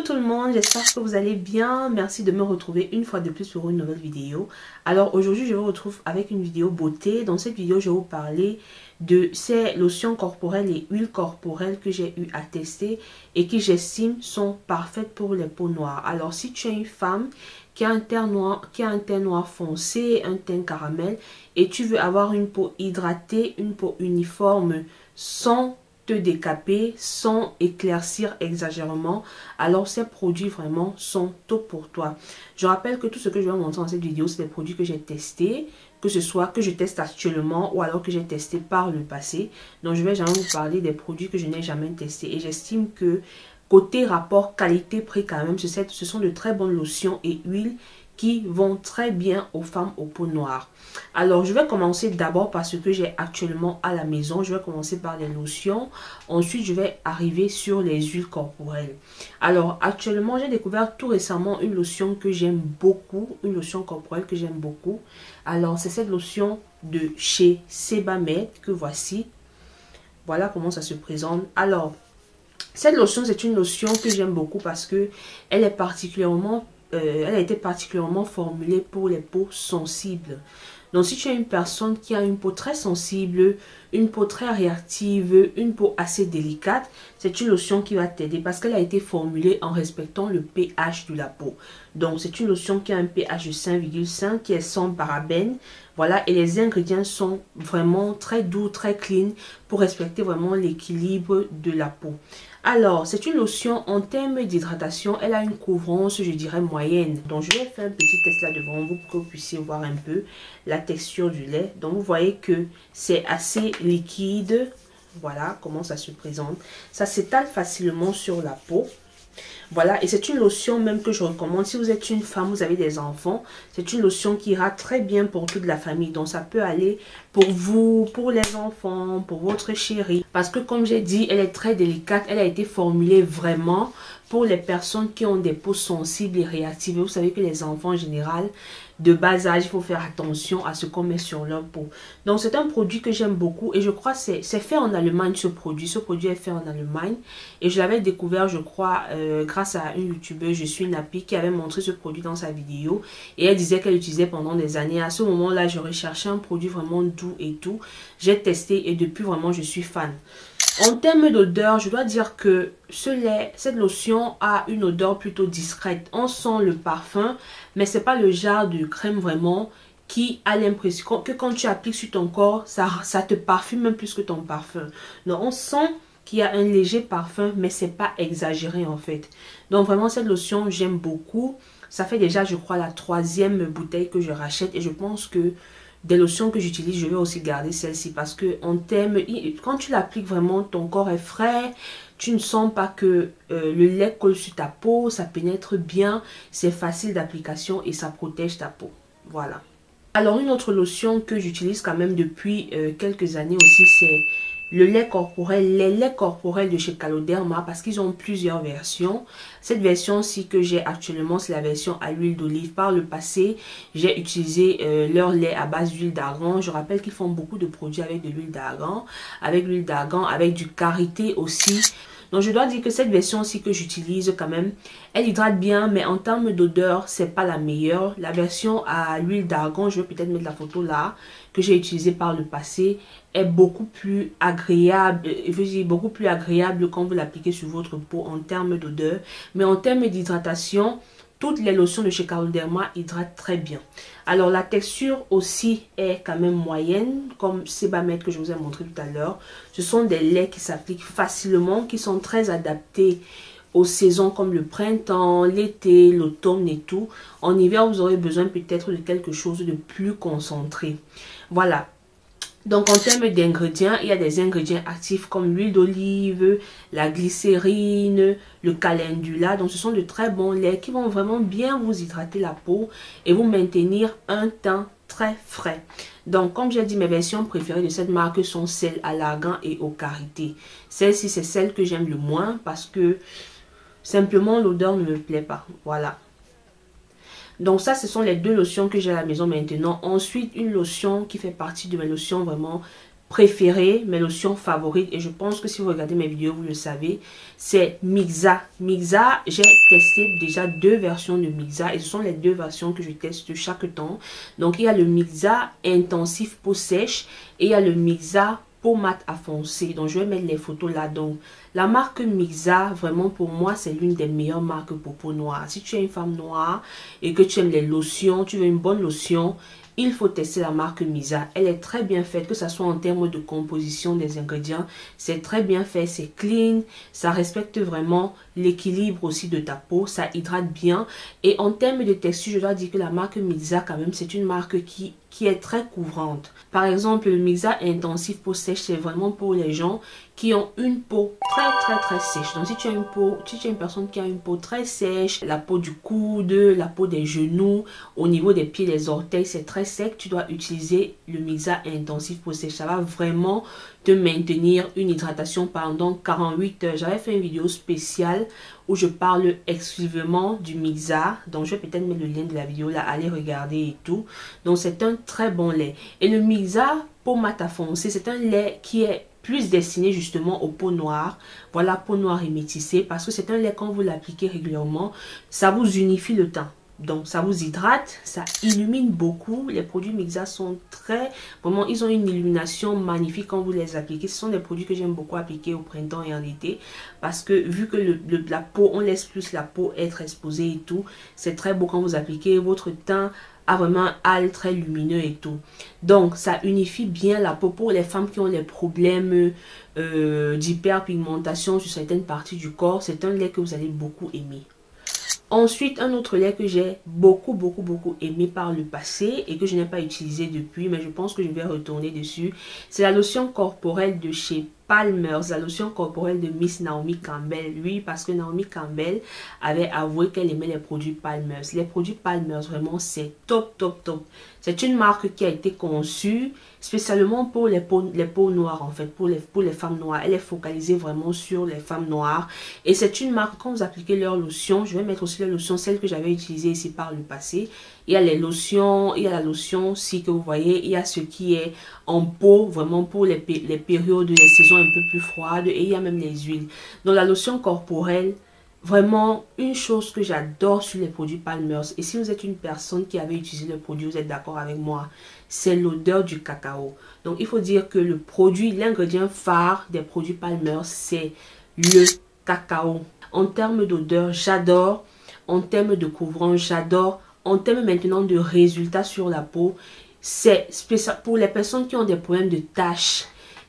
tout le monde, j'espère que vous allez bien. Merci de me retrouver une fois de plus pour une nouvelle vidéo. Alors aujourd'hui je vous retrouve avec une vidéo beauté. Dans cette vidéo je vais vous parler de ces lotions corporelles et huiles corporelles que j'ai eu à tester et qui j'estime sont parfaites pour les peaux noires. Alors si tu es une femme qui a un teint noir foncé, un teint caramel et tu veux avoir une peau hydratée, une peau uniforme sans te décaper, sans éclaircir exagérément, alors ces produits vraiment sont top pour toi. Je rappelle que tout ce que je vais montrer dans cette vidéo, c'est des produits que j'ai testés, que ce soit que je teste actuellement ou alors que j'ai testé par le passé. Donc je vais jamais vous parler des produits que je n'ai jamais testés et j'estime que côté rapport qualité-prix quand même, ce sont de très bonnes lotions et huiles qui vont très bien aux femmes aux peaux noires. Alors, je vais commencer d'abord par ce que j'ai actuellement à la maison. Je vais commencer par les lotions. Ensuite, je vais arriver sur les huiles corporelles. Alors, actuellement, j'ai découvert tout récemment une lotion que j'aime beaucoup. Une lotion corporelle que j'aime beaucoup. Alors, c'est cette lotion de chez Sebamed que voici. Voilà comment ça se présente. Alors, cette lotion, c'est une lotion que j'aime beaucoup parce que elle est elle a été particulièrement formulée pour les peaux sensibles. Donc, si tu es une personne qui a une peau très sensible, une peau très réactive, une peau assez délicate, c'est une lotion qui va t'aider parce qu'elle a été formulée en respectant le pH de la peau. Donc, c'est une lotion qui a un pH de 5,5, qui est sans parabènes. Voilà, et les ingrédients sont vraiment très doux, très clean pour respecter vraiment l'équilibre de la peau. Alors, c'est une lotion en termes d'hydratation. Elle a une couvrance, je dirais, moyenne. Donc, je vais faire un petit test là devant vous pour que vous puissiez voir un peu la texture du lait. Donc, vous voyez que c'est assez liquide. Voilà comment ça se présente. Ça s'étale facilement sur la peau. Voilà, et c'est une lotion même que je recommande. Si vous êtes une femme, vous avez des enfants, c'est une lotion qui ira très bien pour toute la famille. Donc, ça peut aller pour vous, pour les enfants, pour votre chérie. Parce que comme j'ai dit, elle est très délicate. Elle a été formulée vraiment pour les personnes qui ont des peaux sensibles et réactives. Vous savez que les enfants en général, de bas âge, il faut faire attention à ce qu'on met sur leur peau. Donc, c'est un produit que j'aime beaucoup et je crois que c'est fait en Allemagne ce produit. Ce produit est fait en Allemagne et je l'avais découvert, je crois, grâce à une youtubeuse, Je suis Napi, qui avait montré ce produit dans sa vidéo et elle disait qu'elle l'utilisait pendant des années. À ce moment-là, je recherchais un produit vraiment doux et tout. J'ai testé et depuis, vraiment, je suis fan. En termes d'odeur, je dois dire que cette lotion a une odeur plutôt discrète. On sent le parfum, mais c'est pas le genre de crème vraiment qui a l'impression que quand tu appliques sur ton corps, ça te parfume même plus que ton parfum. Donc on sent qu'il y a un léger parfum, mais c'est pas exagéré en fait. Donc vraiment cette lotion, j'aime beaucoup. Ça fait déjà, je crois, la 3e bouteille que je rachète et je pense que des lotions que j'utilise, je vais aussi garder celle-ci parce que en termes, quand tu l'appliques vraiment, ton corps est frais, tu ne sens pas que le lait colle sur ta peau, ça pénètre bien, c'est facile d'application et ça protège ta peau. Voilà. Alors une autre lotion que j'utilise quand même depuis quelques années aussi, c'est le lait corporel, les laits corporels de chez Caloderma parce qu'ils ont plusieurs versions. Cette version-ci que j'ai actuellement, c'est la version à l'huile d'olive. Par le passé, j'ai utilisé leur lait à base d'huile d'argan. Je rappelle qu'ils font beaucoup de produits avec de l'huile d'argan, avec du karité aussi. Donc je dois dire que cette version-ci que j'utilise quand même, elle hydrate bien, mais en termes d'odeur, c'est pas la meilleure. La version à l'huile d'argan, je vais peut-être mettre la photo là, que j'ai utilisée par le passé, est beaucoup plus agréable, beaucoup plus agréable quand vous l'appliquez sur votre peau en termes d'odeur. Mais en termes d'hydratation, toutes les lotions de chez Caloderma hydratent très bien. Alors la texture aussi est quand même moyenne, comme Sebamed que je vous ai montré tout à l'heure. Ce sont des laits qui s'appliquent facilement, qui sont très adaptés aux saisons comme le printemps, l'été, l'automne et tout. En hiver, vous aurez besoin peut-être de quelque chose de plus concentré. Voilà. Donc, en termes d'ingrédients, il y a des ingrédients actifs comme l'huile d'olive, la glycérine, le calendula. Donc, ce sont de très bons laits qui vont vraiment bien vous hydrater la peau et vous maintenir un teint très frais. Donc, comme j'ai dit, mes versions préférées de cette marque sont celles à l'argan et au karité. Celle-ci, c'est celle que j'aime le moins parce que simplement l'odeur ne me plaît pas. Voilà. Donc ça, ce sont les deux lotions que j'ai à la maison maintenant. Ensuite, une lotion qui fait partie de mes lotions vraiment préférées, mes lotions favorites, et je pense que si vous regardez mes vidéos, vous le savez, c'est Mixa. Mixa, j'ai testé déjà 2 versions de Mixa et ce sont les 2 versions que je teste chaque temps. Donc, il y a le Mixa intensif peau sèche et il y a le Mixa peau mat à foncer. Donc, je vais mettre les photos là. Donc, la marque Mixa, vraiment pour moi, c'est l'une des meilleures marques pour peau noire. Si tu es une femme noire et que tu aimes les lotions, tu veux une bonne lotion, il faut tester la marque Mixa. Elle est très bien faite, que ce soit en termes de composition des ingrédients. C'est très bien fait, c'est clean, ça respecte vraiment l'équilibre aussi de ta peau, ça hydrate bien. Et en termes de texture, je dois dire que la marque Mixa, quand même, c'est une marque qui est très couvrante. Par exemple, le Mixa intensif peau sèche, c'est vraiment pour les gens qui ont une peau très sèche. Donc si tu as une personne qui a une peau très sèche, la peau du coude, la peau des genoux, au niveau des pieds, des orteils, c'est très sec, tu dois utiliser le Mixa intensif peau sèche. Ça va vraiment te maintenir une hydratation pendant 48 heures. J'avais fait une vidéo spéciale où je parle exclusivement du Mixa. Donc je vais peut-être mettre le lien de la vidéo là, allez regarder et tout. Donc c'est un très bon lait. Et le Mixa peau mat à foncer, c'est un lait qui est plus destiné justement aux peaux noires. Voilà, peau noire et métissée, parce que c'est un lait, quand vous l'appliquez régulièrement, ça vous unifie le teint. Donc ça vous hydrate, ça illumine beaucoup. Les produits Mixa sont vraiment, ils ont une illumination magnifique quand vous les appliquez. Ce sont des produits que j'aime beaucoup appliquer au printemps et en été, parce que vu que la peau, on laisse plus la peau être exposée et tout, c'est très beau quand vous appliquez. Votre teint a vraiment un hâle très lumineux et tout. Donc ça unifie bien la peau pour les femmes qui ont des problèmes d'hyperpigmentation sur certaines parties du corps. C'est un lait que vous allez beaucoup aimer. Ensuite, un autre lait que j'ai beaucoup aimé par le passé et que je n'ai pas utilisé depuis, mais je pense que je vais retourner dessus, c'est la lotion corporelle de chez Palmer's, la lotion corporelle de Miss Naomi Campbell. Oui, parce que Naomi Campbell avait avoué qu'elle aimait les produits Palmer's. Les produits Palmer's, vraiment, c'est top. C'est une marque qui a été conçue spécialement pour les peaux noires, en fait, pour les femmes noires. Elle est focalisée vraiment sur les femmes noires. Et c'est une marque, quand vous appliquez leur lotion, je vais mettre aussi la lotion, celle que j'avais utilisée ici par le passé. Il y a les lotions, il y a la lotion si que vous voyez, il y a ce qui est en peau, vraiment pour les périodes, les saisons un peu plus froides, et il y a même les huiles. Donc la lotion corporelle, vraiment une chose que j'adore sur les produits Palmer's, et si vous êtes une personne qui avait utilisé le produit, vous êtes d'accord avec moi, c'est l'odeur du cacao. Donc il faut dire que le produit, l'ingrédient phare des produits Palmer's, c'est le cacao. En termes d'odeur, j'adore. En termes de couvrance, j'adore. En termes maintenant de résultats sur la peau, c'est spécial pour les personnes qui ont des problèmes de taches,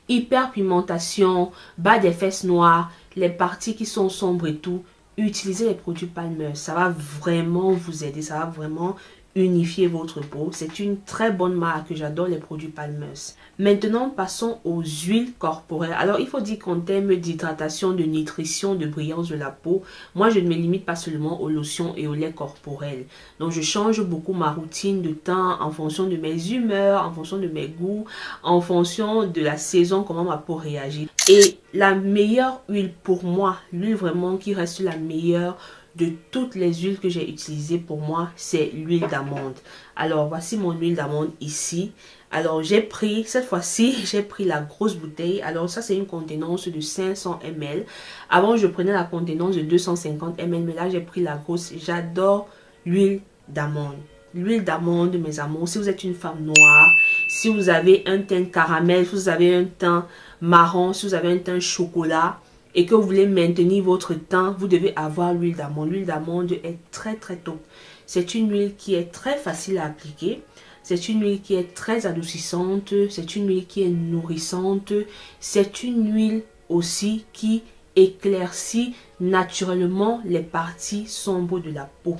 hyperpigmentation, bas des fesses noires, les parties qui sont sombres et tout. Utilisez les produits Palmer's, ça va vraiment vous aider, ça va vraiment unifier votre peau. C'est une très bonne marque, j'adore les produits Palmer's. Maintenant, passons aux huiles corporelles. Alors, il faut dire qu'en termes d'hydratation, de nutrition, de brillance de la peau, moi, je ne me limite pas seulement aux lotions et aux laits corporels. Donc, je change beaucoup ma routine de teint en fonction de mes humeurs, en fonction de mes goûts, en fonction de la saison, comment ma peau réagit. Et la meilleure huile pour moi, l'huile vraiment qui reste la meilleure de toutes les huiles que j'ai utilisées pour moi, c'est l'huile d'amande. Alors, voici mon huile d'amande ici. Alors, j'ai pris, cette fois-ci, j'ai pris la grosse bouteille. Alors, ça, c'est une contenance de 500 ml. Avant, je prenais la contenance de 250 ml, mais là, j'ai pris la grosse. J'adore l'huile d'amande. L'huile d'amande, mes amours, si vous êtes une femme noire, si vous avez un teint caramel, si vous avez un teint marron, si vous avez un teint chocolat, et que vous voulez maintenir votre teint, vous devez avoir l'huile d'amande. L'huile d'amande est très top. C'est une huile qui est très facile à appliquer. C'est une huile qui est très adoucissante. C'est une huile qui est nourrissante. C'est une huile aussi qui éclaircit naturellement les parties sombres de la peau.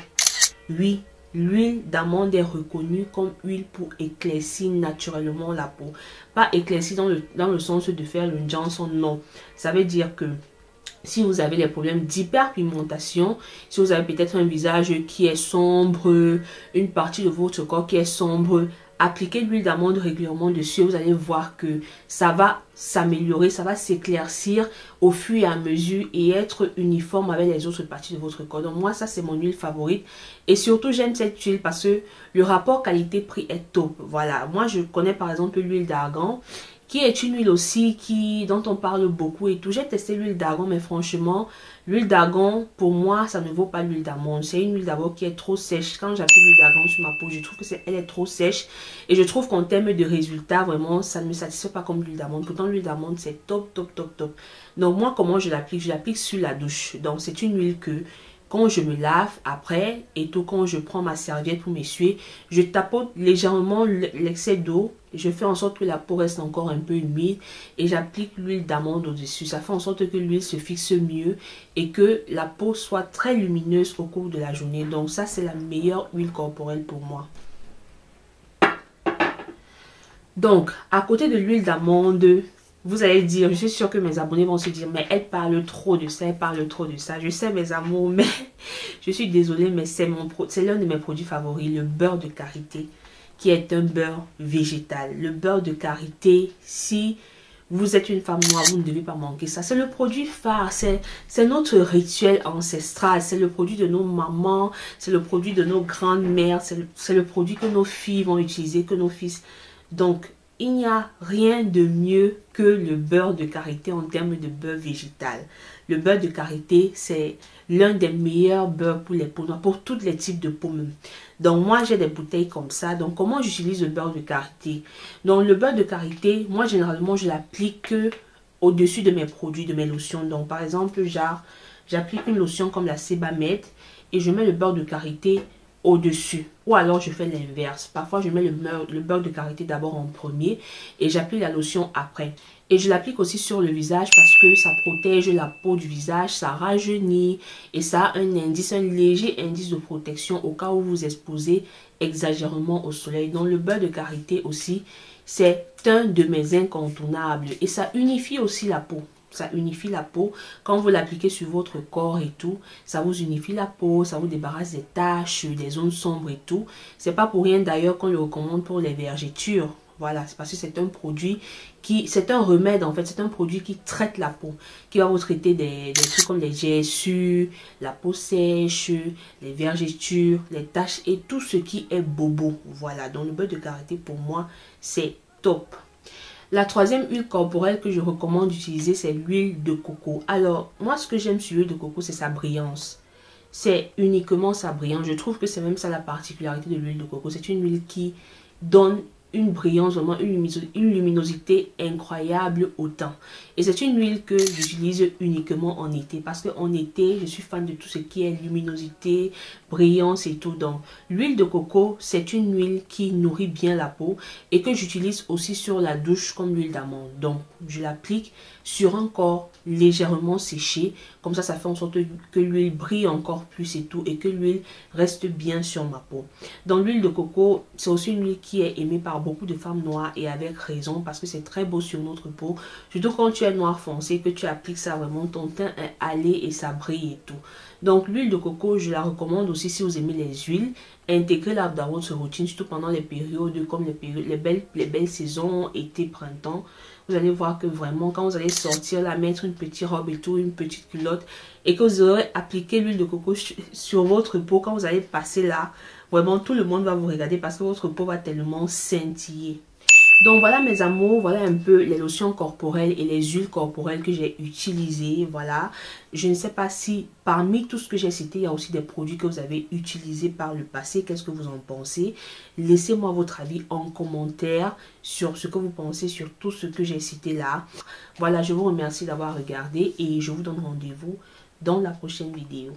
Oui, l'huile d'amande est reconnue comme huile pour éclaircir naturellement la peau. Pas éclaircir dans le sens de faire le Johnson, non. Ça veut dire que si vous avez des problèmes d'hyperpigmentation, si vous avez peut-être un visage qui est sombre, une partie de votre corps qui est sombre, appliquez l'huile d'amande régulièrement dessus. Vous allez voir que ça va s'améliorer, ça va s'éclaircir au fur et à mesure et être uniforme avec les autres parties de votre corps. Donc moi, ça c'est mon huile favorite. Et surtout, j'aime cette huile parce que le rapport qualité-prix est top. Voilà, moi je connais par exemple l'huile d'argan qui est une huile aussi dont on parle beaucoup et tout. J'ai testé l'huile d'argan, mais franchement, l'huile d'argan, pour moi, ça ne vaut pas l'huile d'amande. C'est une huile d'argan qui est trop sèche. Quand j'applique l'huile d'argan sur ma peau, je trouve que elle est trop sèche. Et je trouve qu'en termes de résultats, vraiment, ça ne me satisfait pas comme l'huile d'amande. Pourtant, l'huile d'amande, c'est top, top, top, top. Donc, moi, comment je l'applique? Je l'applique sur la douche. Donc, c'est une huile que quand je me lave après et tout, quand je prends ma serviette pour m'essuyer, je tapote légèrement l'excès d'eau. Je fais en sorte que la peau reste encore un peu humide et j'applique l'huile d'amande au-dessus. Ça fait en sorte que l'huile se fixe mieux et que la peau soit très lumineuse au cours de la journée. Donc ça, c'est la meilleure huile corporelle pour moi. Donc, à côté de l'huile d'amande, vous allez dire, je suis sûre que mes abonnés vont se dire, mais elle parle trop de ça, elle parle trop de ça. Je sais mes amours, mais je suis désolée, mais c'est l'un de mes produits favoris, le beurre de karité, qui est un beurre végétal. Le beurre de karité, si vous êtes une femme noire, vous ne devez pas manquer ça. C'est le produit phare, c'est notre rituel ancestral, c'est le produit de nos mamans, c'est le produit de nos grandes-mères, c'est le produit que nos filles vont utiliser, que nos fils. Donc, il n'y a rien de mieux que le beurre de karité en termes de beurre végétal. Le beurre de karité, c'est l'un des meilleurs beurres pour les peaux noires, pour tous les types de peau même. Donc moi, j'ai des bouteilles comme ça. Donc comment j'utilise le beurre de karité? Donc le beurre de karité, moi généralement, je l'applique au-dessus de mes produits, de mes lotions. Donc par exemple, j'applique une lotion comme la Sebamed et je mets le beurre de karité au-dessus. Ou alors je fais l'inverse. Parfois je mets le beurre de karité d'abord en premier et j'applique la lotion après. Et je l'applique aussi sur le visage parce que ça protège la peau du visage, ça rajeunit et ça a un indice, un léger indice de protection au cas où vous exposez exagérément au soleil. Donc le beurre de karité aussi, c'est un de mes incontournables et ça unifie aussi la peau. Ça unifie la peau. Quand vous l'appliquez sur votre corps et tout, ça vous unifie la peau, ça vous débarrasse des taches, des zones sombres et tout. C'est pas pour rien d'ailleurs qu'on le recommande pour les vergetures. Voilà, c'est parce que c'est un produit c'est un remède en fait, c'est un produit qui traite la peau, qui va vous traiter des trucs comme les gerçures, la peau sèche, les vergetures, les taches et tout ce qui est bobo. Voilà, donc le beurre de karité pour moi, c'est top. La troisième huile corporelle que je recommande d'utiliser, c'est l'huile de coco. Alors, moi, ce que j'aime sur l'huile de coco, c'est sa brillance. C'est uniquement sa brillance. Je trouve que c'est même ça la particularité de l'huile de coco. C'est une huile qui donne une brillance, vraiment une luminosité incroyable au teint. Et c'est une huile que j'utilise uniquement en été. Parce qu'en été, je suis fan de tout ce qui est luminosité, brillance et tout. Donc, l'huile de coco, c'est une huile qui nourrit bien la peau. Et que j'utilise aussi sur la douche comme l'huile d'amande. Donc, je l'applique sur un corps légèrement séché. Comme ça fait en sorte que l'huile brille encore plus et tout. Et que l'huile reste bien sur ma peau. Donc, l'huile de coco, c'est aussi une huile qui est aimée par beaucoup de femmes noires et avec raison parce que c'est très beau sur notre peau. Surtout quand tu es noir foncé, que tu appliques ça vraiment, ton teint est allé et ça brille et tout. Donc l'huile de coco, je la recommande aussi si vous aimez les huiles. Intégrez-la dans votre routine, surtout pendant les périodes comme les belles saisons, été, printemps. Vous allez voir que vraiment quand vous allez sortir, la mettre une petite robe et tout, une petite culotte, et que vous aurez appliqué l'huile de coco sur votre peau, quand vous allez passer là, vraiment tout le monde va vous regarder parce que votre peau va tellement scintiller. Donc voilà mes amours, voilà un peu les lotions corporelles et les huiles corporelles que j'ai utilisées. Voilà, je ne sais pas si parmi tout ce que j'ai cité, il y a aussi des produits que vous avez utilisés par le passé. Qu'est-ce que vous en pensez? Laissez-moi votre avis en commentaire sur ce que vous pensez sur tout ce que j'ai cité là. Voilà, je vous remercie d'avoir regardé et je vous donne rendez-vous dans la prochaine vidéo.